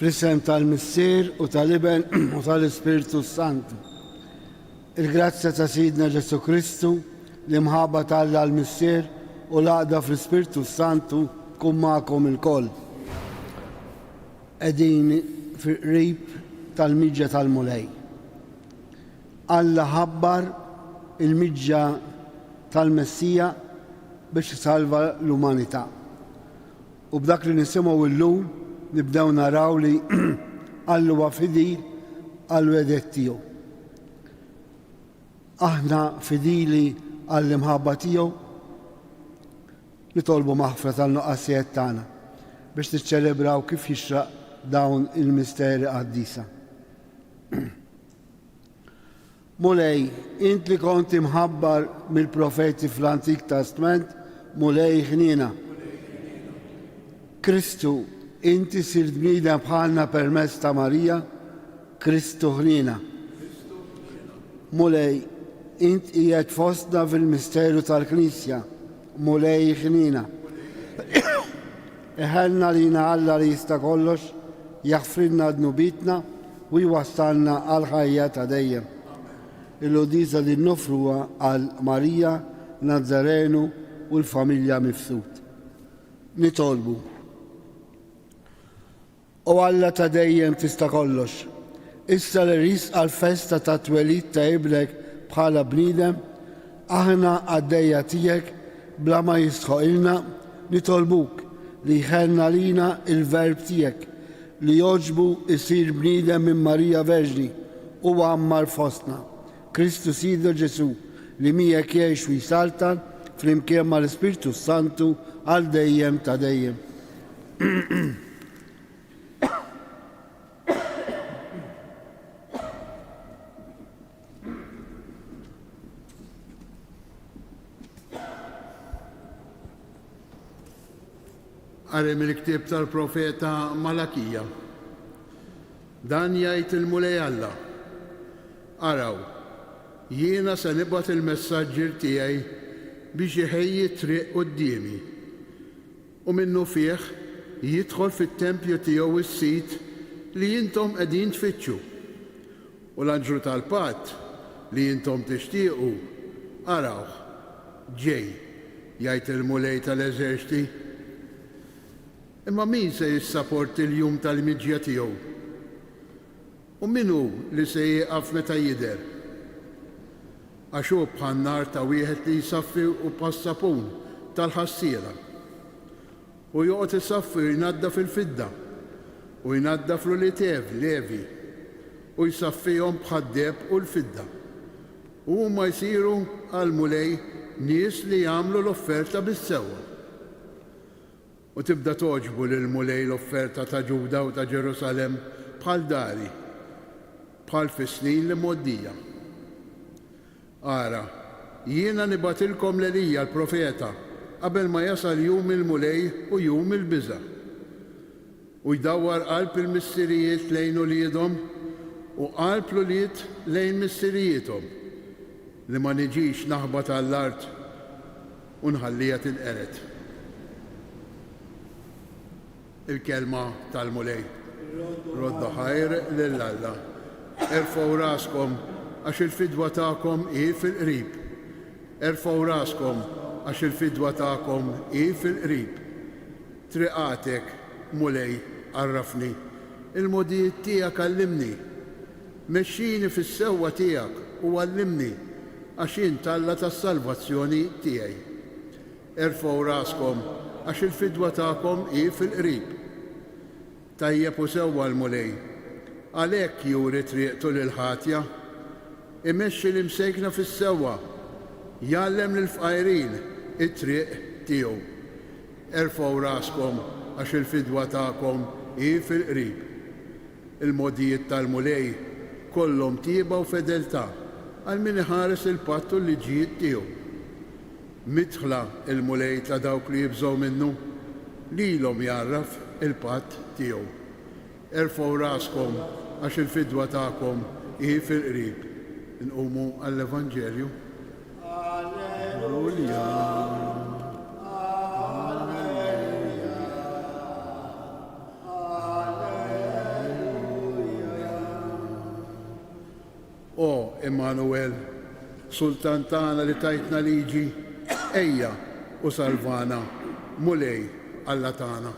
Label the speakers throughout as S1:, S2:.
S1: Fl-isem tal-Missier u tal-Iben u tal-Ispiritu Santu. Il-grazzja ta' Sidna Ġesu Kristu li mħabba tal-Alla l-Missier u l-għaqda fl-Ispiritu Santu tkun magħkom il-koll. Qegħdin fil-qrib tal-miġġa tal-Mulej. Alla ħabbar il-miġġa tal-Messija biex salva l-umanità. U b'dak li nisimgħu illum nibdew naraw li Alla huwa fidil għall-wedet tiegħu. Aħna fidili għall-imħabba tiegħu nitolbu maħfra tal-nuqqasijiet tagħna biex tiċċelebraw kif jixraq dawn il-misteri qaddisa. Mulej, int li kont imħabbar mill-profeti fl-Antik Testament, mulej ħnina. Kristu, inti sirt bniedem bħalna permezz ta' Marija, Kristu ħnina. Mulej, int qiegħed fostna fil-misteru tal-Knisja, mulej ħnina. Iħelna lina Alla li jista' kollox, jaħfrilna dnubitna u jwassalna għal ħajja ta' dejjem. Il-lodiża li nofruha għal Marija, Nazzarenu u l-familja Mifsud. Nitolbu. O Alla ta' dejjem tista' kollox, issa li risqa l-festa ta' twelid ta' iblek bħala bniedem, aħna għaddejja tiegħek bla ma jistħoqilna nitolbuk li jħenna lina il-verb tiegħek li joġbu isir bniedem minn Marija Verġni u għammar fostna. Kristu Sidna Ġesu li miegħek jgħix u jsaltan flimkien mal-Ispiritu Santu għal dejjem ta' dejjem.
S2: Għarem il-ktib tal-profeta Malakija. Dan jgħid il-Mulej Alla. Araw, jiena se nibgħat il-messaġġier tiegħi biex iħejji triq qudiemi. U minnu fih jidħol fit-tempju tiegħu is-sit li intom qegħdin tfittxu. U l-anġru tal-patt li intom tixtiequ arawh ġej, jgħid il-Mulej tal-Eżerċiti. Imma min se jissapporti l-jum tal-miġja tiegħu? U min hu li se jieqaf meta jidher? Għax hu bħan-nar ta' wieħed li jsaffi u passapun tal-ħassiera. U joqgħod isaffi u jnaddaf il-fidda u jnaddaf l-ulitev Levi u jsaffihom bħad-deb u l-fidda. U huma jsiru għall-Mulej nies li jagħmlu l-offerta bis-sewwa. U tibda toġbu lil-Mulej l-offerta ta' Ġuda u ta' Ġerusalem bħal dari, bħal fis-snin li moddija. Ara, jiena nibatilkom l-Elija l-profeta qabel ma jasal jum il-Mulej u jum il-biża. U jdawwar qalb il-missirijiet lejn uliedhom u qalb l-ulied lejn missirijiethom li ma niġix naħbad għall-art u nħallija tinqered. Il-kelma tal-Mulej. Rodda ħajr lill-Alla. Erfgħu raskom għax il-fidwa tagħkom hi fil-qrib. Erfgħu raskom għax il-fidwa tagħkom hi fil-qrib. Triqatek, Mulej, għarrafni. Il-modijiet tiegħek għallimni. Mexxini fis-sewwa tiegħek u għallimni għax int Alla tas-salvazzjoni tiegħi. Erfgħu raskom għax il-fidwa tagħkom hi fil-qrib. Tajjeb u sewwa l-Mulej, għalhekk juri triqtu lil-ħatja, imexxi l-imsejkna fis-sewwa, jgħallem lill-fqajrin it-triq tiegħu. Erfgħu raskom għax il-fidwa tagħkom hi fil-qrib. Il-modijiet tal-Mulej kollhom tieba u fedeltà għal min iħares il-patt u l-liġijiet tiegħu. Mitħla il-Mulej ta' dawk li jibżgħu minnu lilhom jarraf il-patt tiegħu. Erfgħu raskom għax il-fidwa tagħkom hi fil-qrib. Inqumu għall-Evanġelju. Alleluja. Alleluja. O Emmanuel, Sultan tagħna li tajtna liġi, ejja u salvana, mulej Alla tagħna.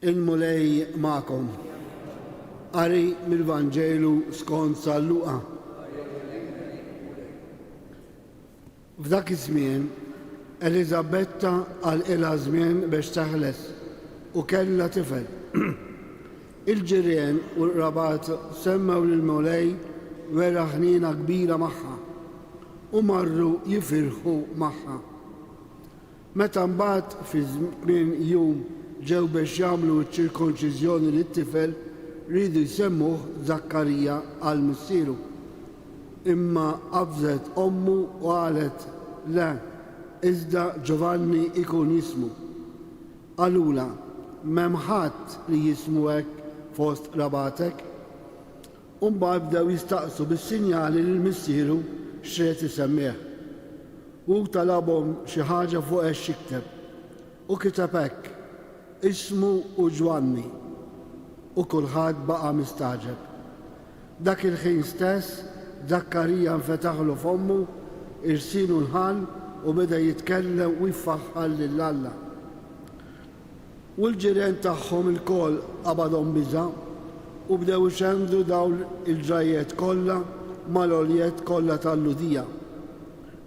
S1: Il-mulej ma'kom. Qari mill-Vanġelu skont San Luqa. F'dak iż-żmien, Elizabetta għal-ilha żmien biex taħles u kellha tifel. Il-ġirien u r-rabat semmew lill-mulej wera ħnina kbira magħha u marru jifirħu magħha. Meta mbagħad fi żmien jum ġew biex jagħmlu ċ-ċirkonċiżjoni lit-tifel rridu jsemmuh Zakkarija għal missieru. Imma qabżet ommu u qalet le, iżda Giovanni ikun jismu. Qalula m'hemm ħadd li jismu hekk fost rabatek. U mbagħad bdew jistaqsu bis-sinjali lill-missieru x'rid isemmih. U talabhom xi ħaġa fuq hekk xikteb u kiteb hekk ismu u Giovanni u kulħadd baqa' mistaġeb. Dak il-ħin stess Zakkarija nfetaħlu f'ommu, irsilu l-ħal u beda jitkellem u jiffaħħal lill-Alla. U l-ġirien tagħhom il-koll qabadhom biża' u bdew ixemmdu dawn il-ġrajiet kollha mal-għoljiet kollha tal-Ludija.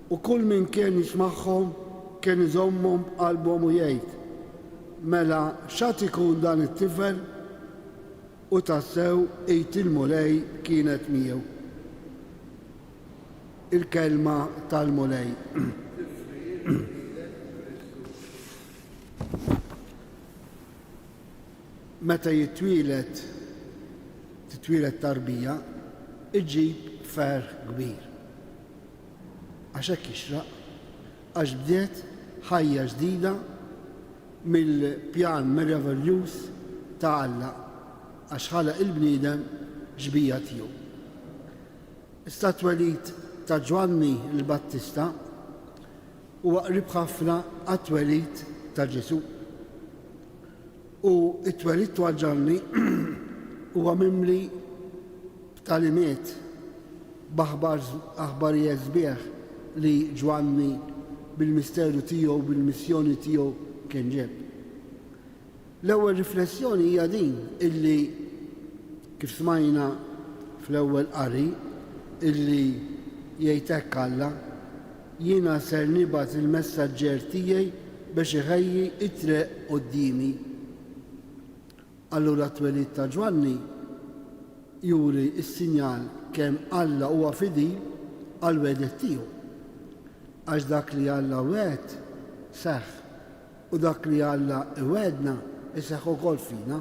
S1: U kull min kien jismagħhom kien iżommhom b'qalbhom u jgħid: mela x'għad ikun dan it-tifel? U tassew ejt il-mulej kienet miegħu. Il-kelma tal-mulej. Meta titwilet tarbija, iġġib ferħ kbir. Għax hekk jixraq, għax bdiet ħajja ġdida mill-pjan meravigliuż ta' Alla, għax ħalaq il-bniedem ġbija tiegħu. Is-twelid ta' Giovanni il-Battista huwa qrib ħafna għat-twelid ta' Ġesu. U t-twelid ta' Giovanni huwa mimli b'talimiet b'aħbarijiet sbieħ li Giovanni bil-misteru tiegħu bil-missjoni tiegħu kien ġeb. L-ewwel riflessjoni hija din illi kif smajna fl-ewwel qari illi jgħid hekk Alla, jiena ser nibgħat il-messaġġer tiegħi biex iħejji t-triq qudiemi. Allura t-twelid ta' Giovanni juri s-sinjal kemm Alla huwa fidil għal wedet tiegħu. Għax dak li Alla wed seħħ u dak li Alla iwedna iseħħ ukoll fina.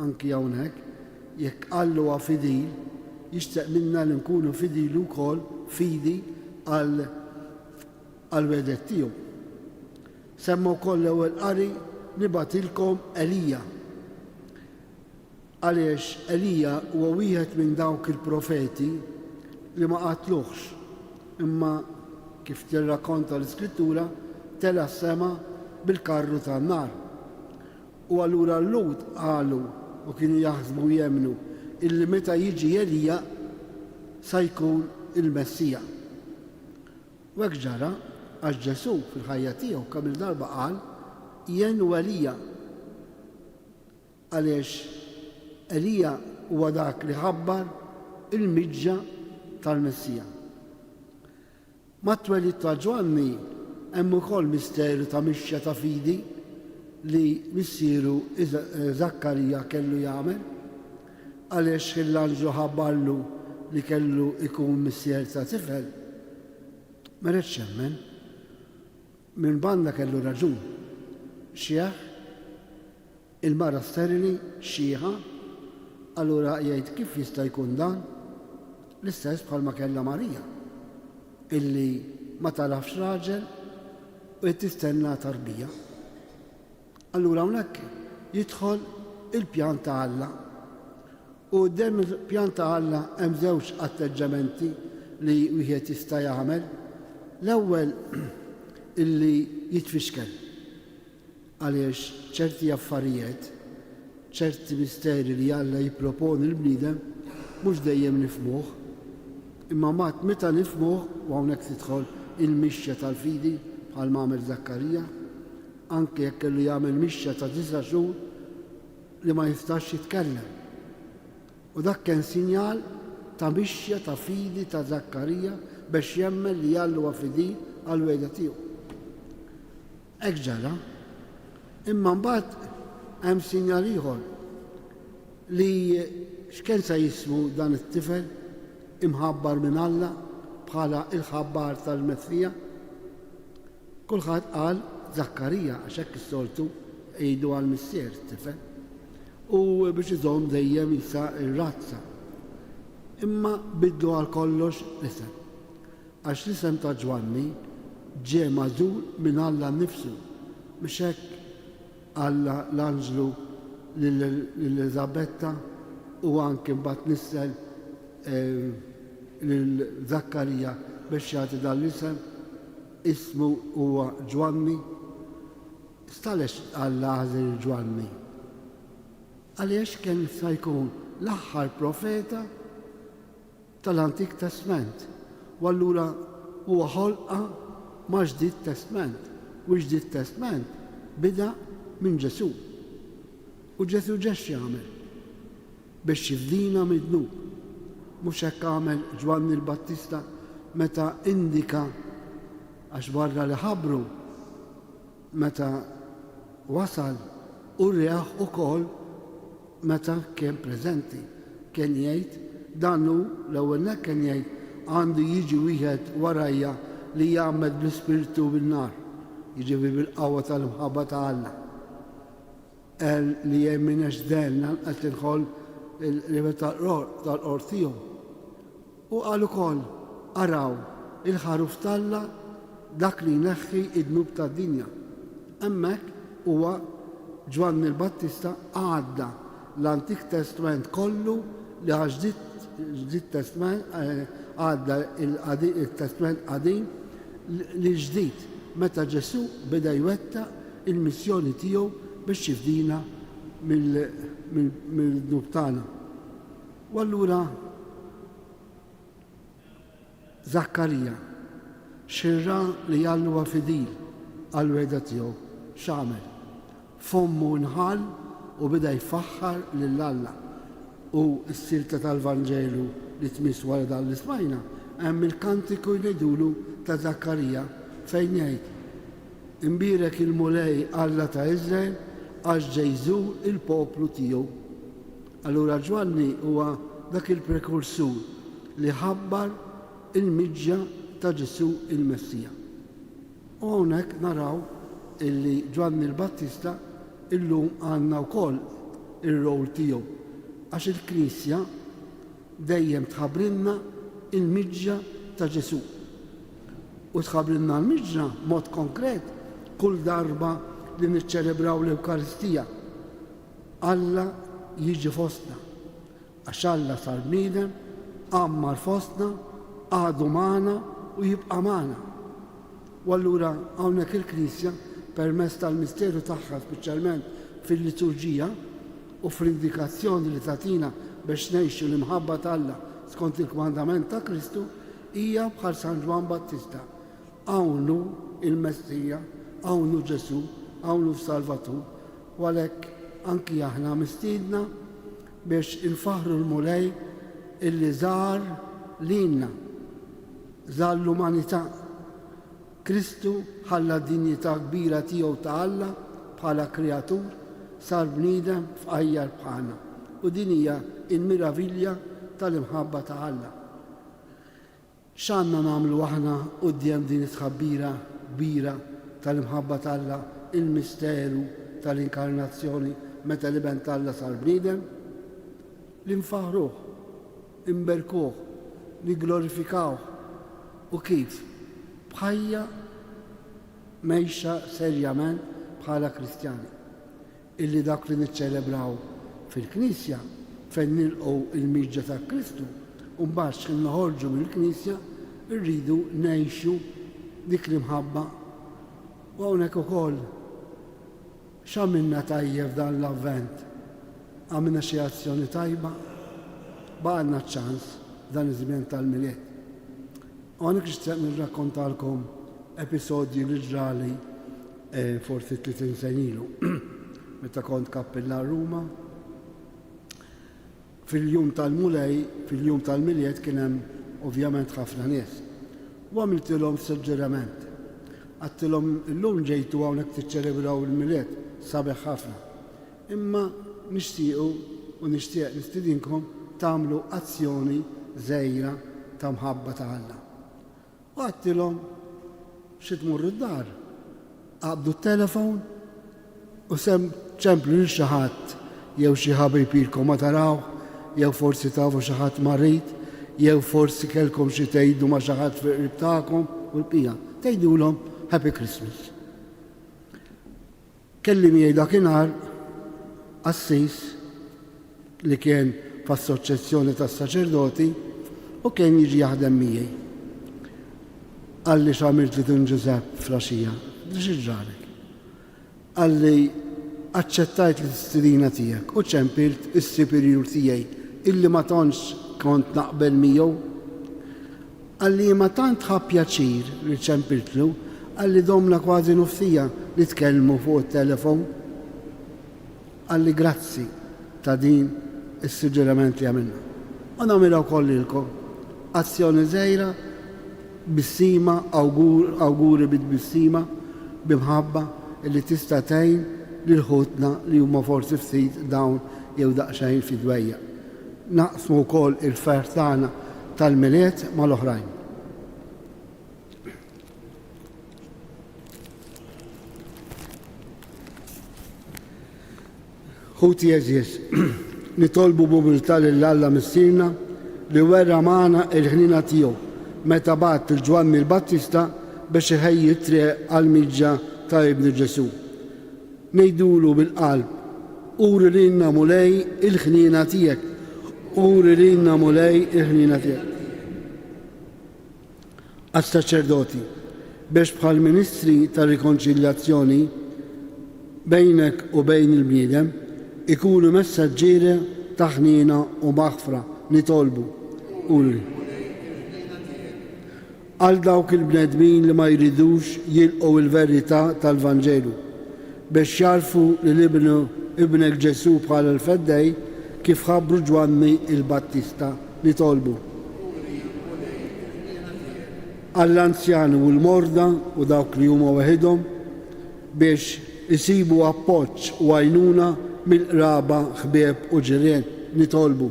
S1: Anki hawnhekk jekk Alla huwa fidil jixtieq minna li nkunu fidili wkoll fidi għal wedet tiegħu. Semma wkoll l-ewwel qari nibgħatilkom Elija. Għaliex Elija huwa wieħed minn dawk il-profeti li ma qatluhx, imma kif tirrakkonta l-Iskrittura tela s-sema bil-karru tan-nar. U allura l-Lut qalu u kienu jaħsbu jemnu illi meta jiġi Elija sa jkun il-Messija. U hekk ġara għax Ġesu fil-ħajja tiegħu kemm il-darba qal jien u Elija. Għaliex Elija huwa dak li ħabbar il-miġġa tal-Messija. Mat-twelid ta' Giovanni hemm ukoll misteru ta' mixja ta' fidi li missieru Zakkarija kellu jagħmel għaliex l-anġlu ħabbarlu li kellu ikun missier ta' tifel. Ma rridx jemmen, minn banda kellu raġun. Xieħ, il-mara sterili, xieħa, allura jgħid kif jista' jkun dan l-istess bħalma kellha Marija, illi ma tarafx raġel u qed tistenna tarbija. Allura hawnhekk jidħol il-pjan ta' Alla. U qdem il-pjan ta' Alla hemm żewġ atteġġamenti li wieħed jista' jagħmel. L-ewwel illi jitfixkel għaliex ċerti affarijiet, ċerti misteri li Alla jipproponi l-bniedem mhux dejjem nifhmuh, imma mat meta nifhmuh u hawnhekk tidħol il-mixja tal-fidi bħal m'għamel Zakkarija, anke jekk kellu jagħmel mixja ta' 9 xhur li ma jistax jitkellem. U dak kien sinjal ta' mixja ta' fidi ta' Zakkarija biex jemmel li Alla huwa fidi għal-wegħda tiegħu. Hekk ġara, imma mbagħad hemm sinjal ieħor li x'kien se jismu dan it-tifel imħabbar minn Alla bħala il-ħabbar tal-Messija. Kulħadd qal Zakkarija għax hekk is-soltu jgħidu għall-missier tifel u biex iżomm dejjem jisa r-razza. Imma bidlu għal kollox l-isem. Għax l-isem ta' Ġwanni ġie magħżul minn Alla nnifsu, mhux hekk Alla l-anġlu lill-Eżabetta u anke mbagħad nissel lil Zakkarija biex jagħti dan l-isem ismu huwa Ġwanni. Stalex Alla għażel Ġwanni? Għaliex kien se jkun l-aħħar profeta tal-Antik Testament. U allura huwa ħolqa ma' Ġdid Testament. U Ġdid Testament bida minn Ġesu. U Ġesu ġex jagħmel biex jifdina mid-dnub. Mhux hekk għamel Ġwanni l-Battista meta indika għax barra li ħabbru meta wasal u rjaħ ukoll meta kien preżenti. Kien jgħid dannu l-ewwel hekk kien jgħid għandu jiġi wieħed warajja li jagħmel bl-ispirtu bin-nar, jiġifieri bil-qawwa tal-imħabba ta' Alla. Li jemminex denna qed inħoll il-rivet tal-qort tiegħu. U qal ukoll araw il-ħaruf tal-Alla dak li jneħħi id-dnub tad-dinja. Hemmhekk huwa Ġwanni l-Battista għadda l-Antik Testament kollu li Ġdid Testament għadda il-Testament qadim li ġdid meta Ġesu beda jwettaq il-missjoni tiegħu biex jifdina mill-dnub tagħna. U allura Zakkarija xirra li Alla huwa fidil għal-wegħda tiegħu x'għamel? Fommu nħall u beda jfaħħar lil Alla. U s-silta tal-Vanġelu li tmiss wara dan li smajna hemm il-kantiku jgħidulu ta' Zakkarija fejn jgħid imbierek il-mulej Alla ta' Iżrael għax ġejżu il-poplu tiegħu. Allura Ġwanni huwa dak il-prekursur li ħabbar il-miġja ta' Ġesu il-Messija. U hawnhekk naraw illi Ġwanni l-Battista illum għandna wkoll ir-rol tiegħu għax il-Knisja dejjem tħabbrilna il-miġja ta' Ġesu. U tħabbrilna l-miġja mod konkret kull darba li niċċelebraw l-Ewkaristija. Alla jiġi fostna għax Alla sar bniedem, għammar fostna, għadu magħna u jibqa' magħna. U allura hawnhekk il-Knisja permezz tal-misteru tagħha speċjalment fil-liturġija u fl-indikazzjoni li tagħtina biex ngħixu l-imħabba tal-Alla skont il-kmandament ta' Kristu hija bħal San Ġwan Battista. Hawnhu il-Messija, hawnhu Ġesu, hawnhu Salvatur. U għalhekk anki aħna mistiedna biex infaħru l-mulej illi żar lilna, żar l-umanità. Kristu ħalla d-dinjità kbira tiegħu ta' Alla bħala kreatur sar bniedem f'qajjar bħalna. U din hija l-miravilja tal-imħabba ta' Alla. X'għandna nagħmlu aħna quddiem din it-tħabbira kbira tal-imħabba ta' Alla, il-misteru tal-inkarnazzjoni meta l-iben ta' Alla sar bniedem? Li nfaħruh, imberkuh, niglorifikaw. U kif? Bħajja mejxa serjament bħala Kristjani. Illi dak li niċċelebraw fil-Knisja fejn nilqgħu il-miġġa ta' Kristu u mbagħad x'inna ħorġu mill-Knisja rridu ngħixu dik l-imħabba. U hawnhekk ukoll x'għamilna tajjeb dan l-avvent? Għamilna xi azzjoni tajba? Baqgħodna ċans dan iż-żmien tal-miliet. U għandek xtieq nirrakkontalkom episodji li ġrali forsi 30 sen ilu. Meta kont kappellan Ruma, fil-jum tal-mulej, fil-jum tal-miliet kien hemm ovvjament ħafna nies. U għamiltilhom suġġerament. Għattilhom illum ġejtu hawnhekk tiċċelebraw il-miliet sabiħ ħafna. Imma nixtiequ u nixtieq nistidinkom tagħmlu azzjoni żgħira ta' mħabba ta' Alla. U għattilhom xi tmurru d-dar, qabdu t-telefon u ċemplu lil xi ħadd jew xi ħabib ilkom ma tarawh, jew forsi tafu xi ħadd marit, jew forsi kellkom xi tgħidu ma' xi ħadd fil-qrib tagħkom u l-bqija. Tgħidulhom Happy Christmas. Kelli miegħi dakinhar Assis li kien f'assoċjazzjoni tas-saċerdoti u kien jiġi jaħdem miegħi. Għalli x'għamilt li tun Ġusepp flaxija, xi ġralek. Għalli aċċettajt l-istidina tiegħek u ċempilt is-superiur tiegħi illi ma tantx kont naqbel miegħu. Għalli ma tant ħabb pjaċir li ċempiltlu, għalli domna kważi nofsija li tkellmu fuq it-telefon. Għalli grazzi ta' din is-suġġerament li għamilna. U nagħmilha wkoll ilkom azzjoni żgħira bis-sima, awguri bid-bissima, bimħabba li tista' tgħin lil ħutna li huma forsi ftit dawn jew daqsxejn fid-dwejja. Naqsmu wkoll il-ferħ tagħna tal-miliet mal-oħrajn. Ħuti jeżjes, nitolbu b'umiltà lil Alla missierna li werra magħna l-ħnina tiegħu meta bagħat il-Ġwanni l-Battista biex iħejji t-triq għall-miġġa ta' Ibnu Ġesù. Ngħidulu bil-qalb, uri lilna mulej il-ħnina tiegħek, uri lilna mulej il-ħnina tiegħek. Għas-saċerdoti biex bħal ministri ta' rikonċiljazzjoni bejnek u bejn il-bniedem ikunu messaġġieri ta' ħnina u maħfra nitolbu uri. Għal dawk il-bnedmin li ma jridux jilqgħu il-verità tal-Vanġelu biex jarfu li ibnek Ġesu bħala l-feddej kif ħabbru Ġwanni il-Battista nitolbu. Għall-anzjani u l-morda u dawk li huma waħedhom biex isibu appoġġ u għajnuna mill-qraba, ħbieb u ġirien nitolbu.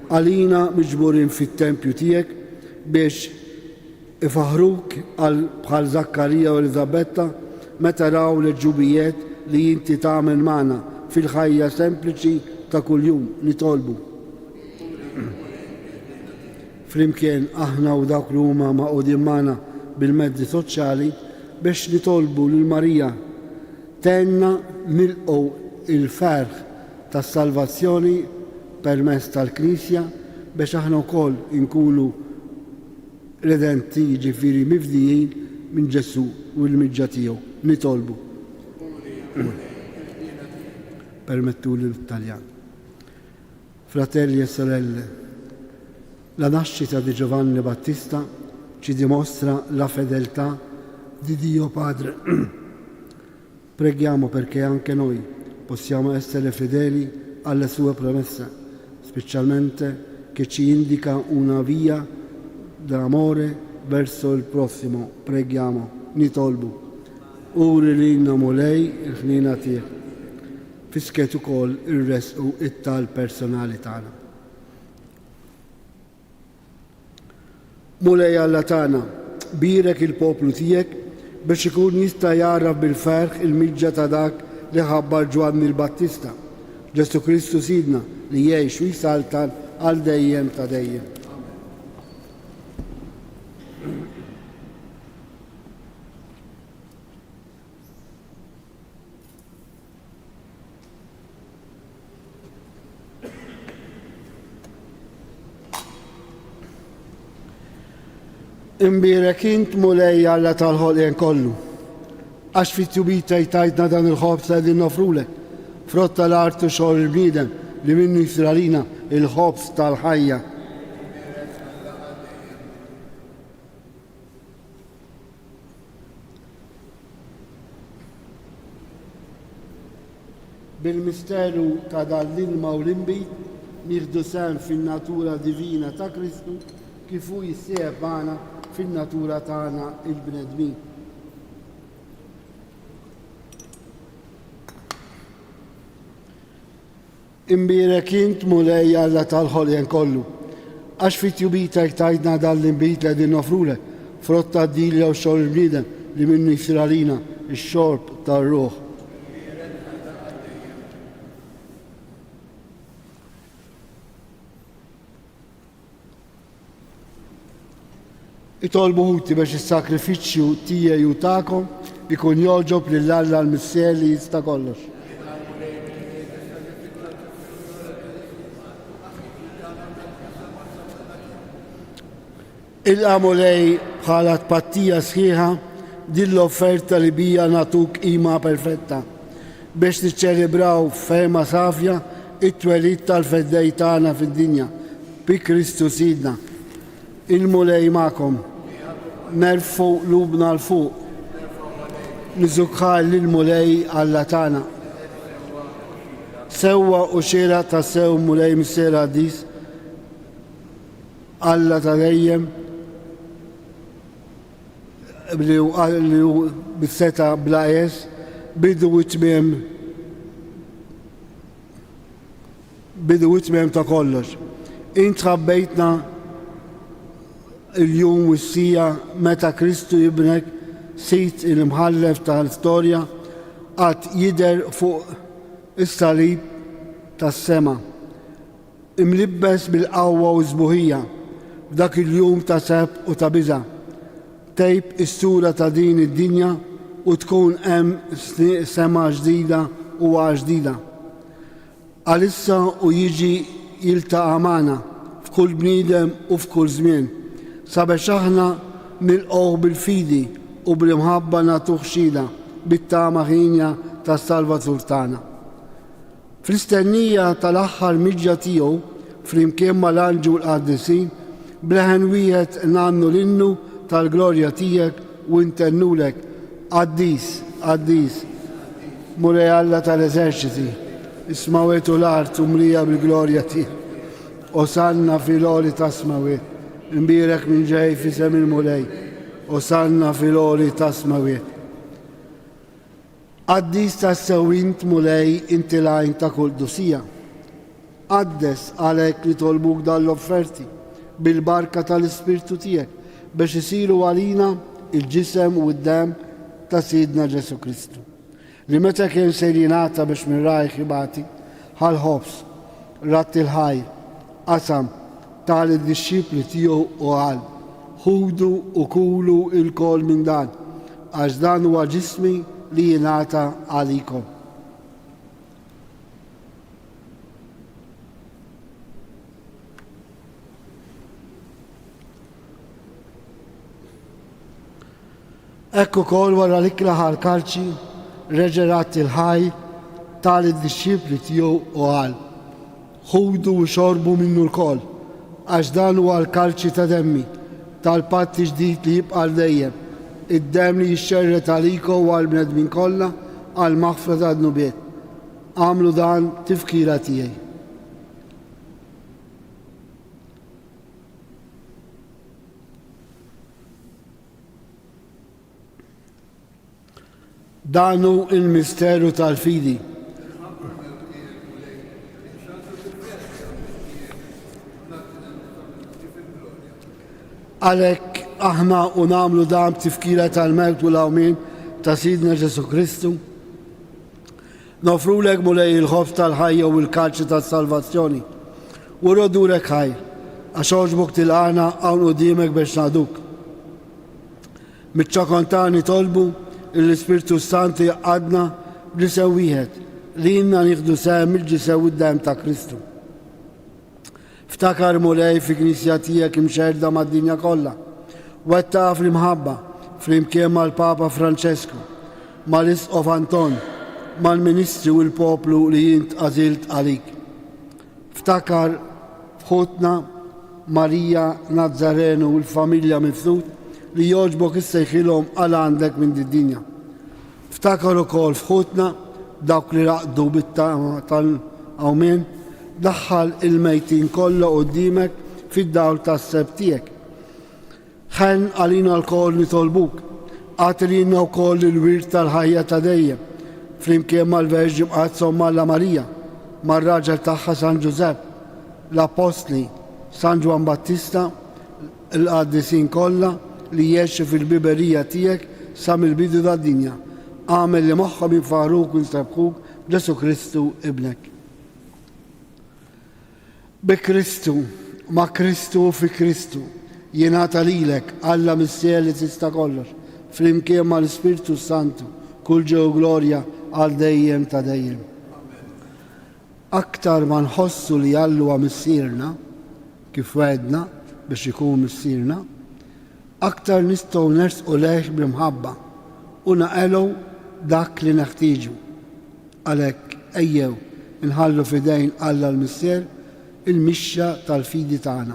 S1: Għalina miġburin fit-tempju tiegħek biex ifaħruk bħal Zakkarija u Elizabetta meta raw l-ġubijiet li inti tagħmel magħna fil-ħajja sempliċi ta' kuljum nitolbu. Flimkien aħna u dawk li huma maqudin magħna bil-mezzi soċjali biex nitolbu lil Marija tenna nilqgħu il-ferħ tas-salvazzjoni permezz tal-Knisja biex aħna wkoll inkunu redenti ġifieri mifdijin minn Ġesu u l-miġġa tiegħu nitolbu. Permettuli l-Taljan. Fratelli e sorelle, la nascita di Giovanni Battista ci dimostra la fedeltà di Dio Padre. Preghiamo perché anche noi possiamo essere fedeli alle sue promesse, specialmente che ci indica una via d'amore verso il prossimo. Preghiamo, nitolbu. Uri lilna mulej il-ħnina tiegħek. Fisket ukoll ir-resqu it-tal personali tagħna. Mulej Alla tagħna, birek il-poplu tiegħek biex ikun jista' jaraf bil-ferħ il-miġġa ta' dak li ħabbar Ġwanni l-Battista, Ġesu Kristu sidna li jgħix u jsaltan għal dejjem ta' dejjem. Imbirek int mulej Alla tal-ħolqien kollu. Għax fit-tubita jtajtna dan il-ħobs li nofrulek. Frott tal-art u xogħol il-bniedem li minnu jisralina il-ħobs tal-ħajja. Bil-misteru ta' dal-ilma u l-imbit nieħdu sehem fin-natura divina ta' Kristu kif hu jissieħeb magħna fin-natura tagħna il-bnedmin. Imbirek int mulej Alla tal-ħolqien kollu. Għax fit-tubita jtajtna dal-imbit li qegħdin nofrulek frott tad-dilja u xogħol il-bniedem li minnu jisralina x-xorb tar-ruħ. Itolbu ħuti biex is-sakrifiċċju tiegħi u tagħkom ikun joġob lill-Alla l-Missier li jista' kollox. Il-għamulej bħala tpattija sħiħa din l-offerta li bija natuk qima perfetta biex niċċelebraw f'ferma safja it-twelid tal-feddej tagħna fid-dinja bi Kristu Sidna. Il-mulej magħkom. Nerfu lubna l-fuq. Niżukħal l-mulej Alla tagħna. Sewwa u xiera ta' sew mulej mis-sera dis Alla ta' dejjem li bis-seta bla bidu u tmiem ta' kollox. Int ħabbejtna il-jum u s-sija meta Kristu jibnek sit il-mħallef tal-istorja għad jider fuq is-salib tas-sema. Imlibbes bil-qawwa u żbuħija f'dak il-jum ta' seb u ta' biża'. Tejb is-sura ta' din id-dinja u tkun hemm sema ġdida u ġdida. Għalissa u jiġi jiltaqa' magħna f'kull bniedem u f'kull żmien sabiex aħna nilqgħu bil-fidi u bil-imħabba nagħtuh xhieda bit-tama ħinja tas-Salvatur tagħna. Fl-istennija tal-aħħar miġġa tiegħu flimkien mal-anġu l-qaddisin bleħen wieħed nagħmlu l-innu tal-glorja tiegħek u ntennulek Qaddis, Qaddis, mulej Alla tal-eżerċiti, ismawiet u l-art u mlija bil-glorja tiegħek. Osanna fil-għoli tasmawiet. Imbirek minn ġej fisem il-mulej. Osanna fil-għoli tasmawiet. Qaddis tas-sewint mulej inti lajn ta' kull dusija. Qaddes għalhekk li tolbuk dal-offerti bil-barka tal-Ispirtu tiegħek biex isiru għalina il-ġisem u d-dem ta' Sidna Ġesu Kristu. Li meta kien se jingħata biex minn rajħ jibgħati ħal-ħobs, rat il-ħaj, qasam tal-disċipli tiegħu u qal ħudu u kulu il-kol minn dan għax dan huwa ġismi li jingħata għalikom. Ekku kol wara l-ikla ħal-kalċi reġerat il-ħaj tal-disċipli tiegħu u qal ħudu u xorbu minnu l-kol għax dan huwa l-kalċi ta' demmi tal-patti ġdid li jibqa' dejjem id-dem li jixxerret għalikom u għall-bnedmin kollha għall-maħfra tad-nubiet. Għamlu dan tifkira tiegħi. Danu il-misteru tal-fidi. Għalhekk aħna u nagħmlu dan tifkira tal-mewt u l-awmin ta' Sidna Ġesu Kristu. Nofrulek mulej il-ħobs tal-ħajja u l-kalċi tas-salvazzjoni. U rodulek ħajr għax oġbok tilqana hawn quddiemek biex ngħaduk. Miċ-ċakontani tolbu l-Ispirtu Santi għadna b'lisem wieħed li jinna nieħdu sehem il-ġisem u d-dem ta' Kristu. Ftakar mulej fi knisja tiegħek imxerda mad-dinja kollha wettaqa fl-imħabba flimkien mal-Papa Franċesku, mal-Isqof Anton, mal-Ministri u l-poplu li jint għażilt għalik. Ftakar f'ħutna Marija Nazzarenu u l-familja Mifsud li joġbok issejħilhom għal għandek minn did-dinja. Ftakar ukoll f'ħutna dawk li raqdu bit-tama tal-awmien, daħħal il-mejtin kollha qudiemek fid-dawl tas-seb tiegħek. Ħen għalina l-koll nitolbuk, għatilina wkoll il-wirt tal-ħajja ta' dejjem, flimkien mal-Verġi Mqazzom Malla Marija, mar-raġel tagħha San Ġusepp, l-Apostli San Ġwan Battista, l-qaddisin kollha li jgħixu fil-biberija tiegħek sa mill-bidu tad-dinja. Għamel li moħħom jinfaħruk u jinstabħuk Ġesu Kristu ibnek. Bi Kristu, ma' Kristu u fi Kristu, jingħata lilek Alla missier li tista' kollox, flimkien mal-Ispirtu Santu, kull ġew glorja għal dejjem ta' dejjem. Aktar ma nħossu li Alla huwa missierna, kif wedna biex ikun missierna, aktar nistgħu nersqu lejh b'imħabba u naqelgħu dak li neħtieġu. Għalhekk ejjew inħallu f'idejn Alla l-Missier il-mixja tal-fidi tagħna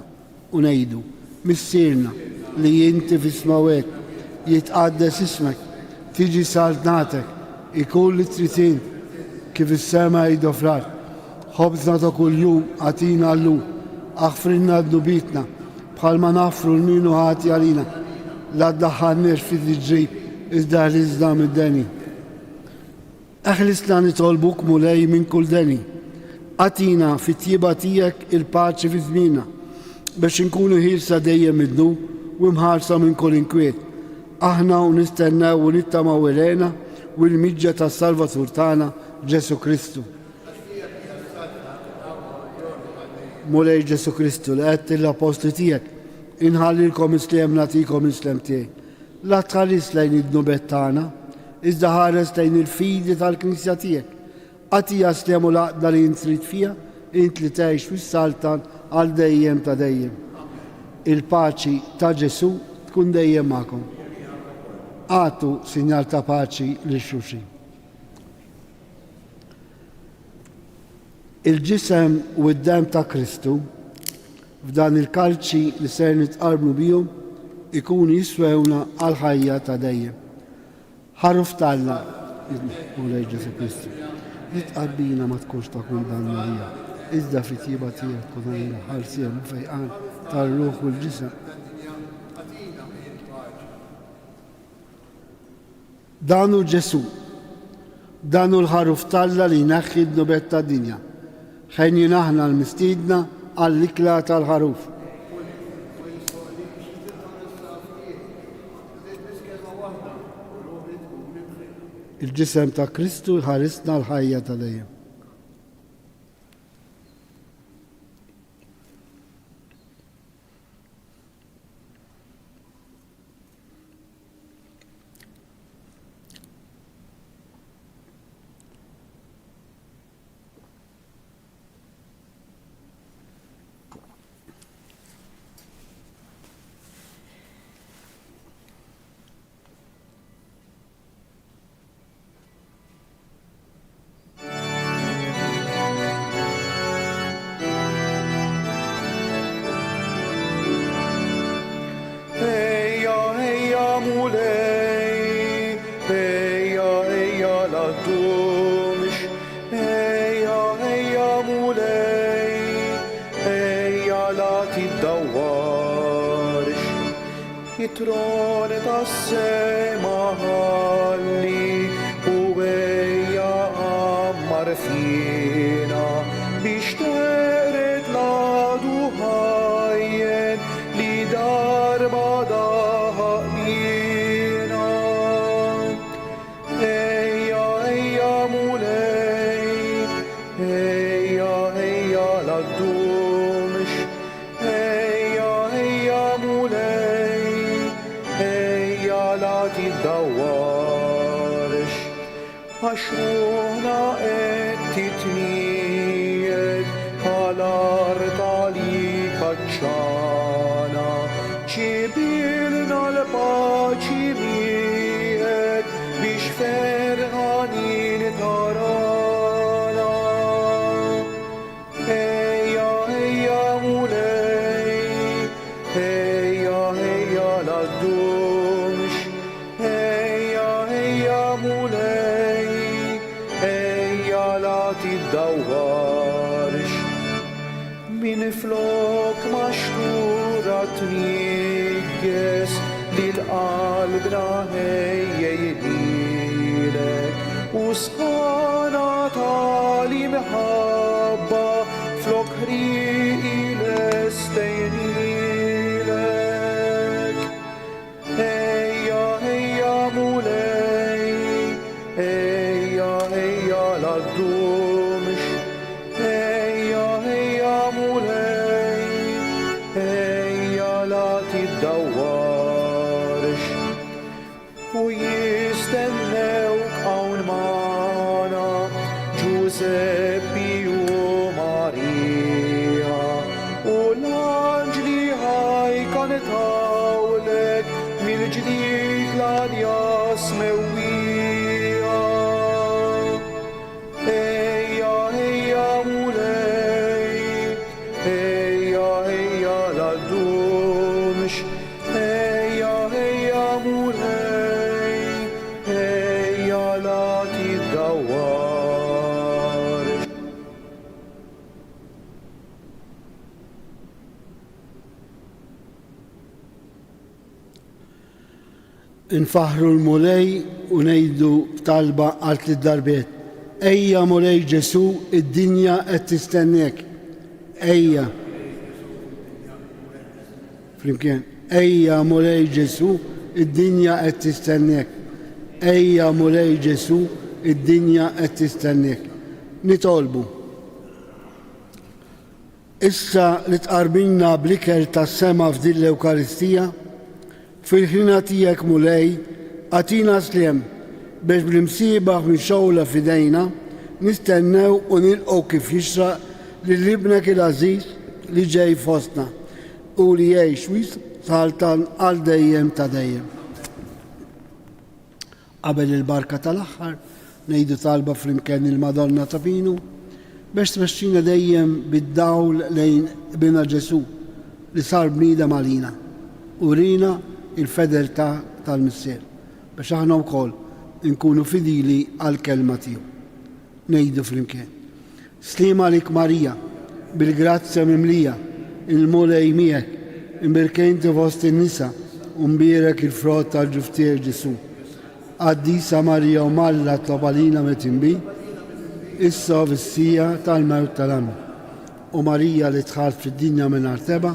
S1: u ngħidu missierna li inti fis-smawek jitqaddes ismek, tiġi saltnatek, ikun li tritin kif is-sema jdofrar. Ħobżna ta' kuljum għatina llum, aħfrinna d-nubitna bħalma nafru l-minu ħati għalina, la ddaħħalniex fi ġrib iżda ħliżna mid-deni. Eħlisna nitolbuk mulej minn kull deni, għatina fit-tjiba tiegħek il-paċi fi żmienna biex inkunu ħilsa dejjem mid-dnub u mħarsa minn kull inkwiet. Aħna u nistennew u nittamaw ilejna u l-miġġa tas-Salvatur tagħna Ġesu Kristu. Mulej Ġesu Kristu li qed l-apostli tiegħek inħallilkom islem nagħtikom islem tiegħi. La tħallis lejn id-nubet tagħna, iżda ħares lejn il-fidi tal-Knisja tiegħek. Għatija slem u laqda li int trid fiha, int li tgħix fis-saltan għal dejjem ta' dejjem. Il-paċi ta' Ġesu tkun dejjem magħkom. Għatu sinjal ta' paċi lil xulxin. Il-ġisem u d-dem ta' Kristu f'dan il-kalċi li ser nitqarblu bihom ikunu jiswewna għal ħajja ta' dejjem. Ħaruf talla u lej Ġesu Kristu. Nitqarbina ma tkunx ta' kundannerija, iżda fit-tjiba tiegħek tkun għandna ħarsien u fejqan tar-ruħ u l-ġisem. Danu Ġesu, danu l-ħaruf talla li jneħħi d-nubet ta' dinja. Ħejn jinaħna l-mistiedna għall-ikla tal-ħaruf. Il-ġisem ta' Kristu ħarisna l-ħajja ta' dejjem.
S3: Trone tas-sema ħalli u bejja ammar fina biex teret ladu ħajjen li darba daħaqnina. Ejja mulej, ejja laddumx, ejja mulej, la tiddawarx, għax ruħna qed titnied bħal-art għalik għaċċana, ġibilna min flok maxtura trigges lil-qalbna ħejjejlilek u sħana tali meħabba flok ħriqi lestejnilek. Ejja, ejja mulej, ejja, ejja l-għaddumx, ejja, ejja mulej, ejja la tiddawwarx. U jistennewk hawn magħna Giuseppi u Marija u l-anġli ħajkanetawlek mill-ġdid l-għaljas mewwija. Ejja, ejja mulej, ejja, ejja l-għaddumx, ejja, ejja mulej, ejja la tiddawwarx.
S1: Infaħru l-mulej u ngħidu talba għal 3 darbiet. Ejja mulej Ġesu, id-dinja qed tistennek. Ejja. Flimkien. Ejja mulej Ġesu, id-dinja qed tistennek. Ejja mulej Ġesu, id-dinja qed tistennek. Nitolbu. Issa li tqarbilna bl-ikel tas-sema f'din l-Ewkaristija, fil-ħina tiegħek mulej, għatina sliem biex bl-imsiebaħ minn xogħla f'idejna nistennew u nilqgħu kif jixraq lill-ibnek il-għażiż li ġej fostna u li jgħix wisq saltan għal dejjem ta' dejjem. Qabel il-barka tal-aħħar ngħidu talba flimkien il-Madonna ta' Pinu biex tmexxina dejjem bid-dawl lejn bina Ġesu li sar bniedem għalina u rina il-fedeltà tal-Missier biex aħna wkoll nkunu fidili għall-kelma tiegħu. Ngħidu flimkien. Slima lik Marija, bil-grazzja mimlija, il-mulej miegħek, imbirkejnti fost in-nisa u mbierek il-frott tal-ġuftier Ġesu. Qaddisa Marija u Malla tlobalina metinbi, issa fis-sija tal-mewt tal-Amm. U Marija li tħalt fid-dinja mingħajr teba,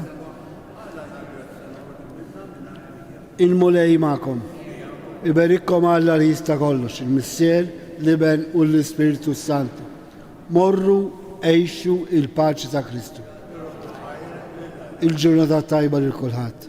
S1: il-mulej magħkom. Iberikkom Alla li jista' kollox, il-Missier, l-Iben u l-Ispiritu Santu. Morru għejxu il-paċi ta' Kristu. Il-ġurnata tajba lil kulħadd.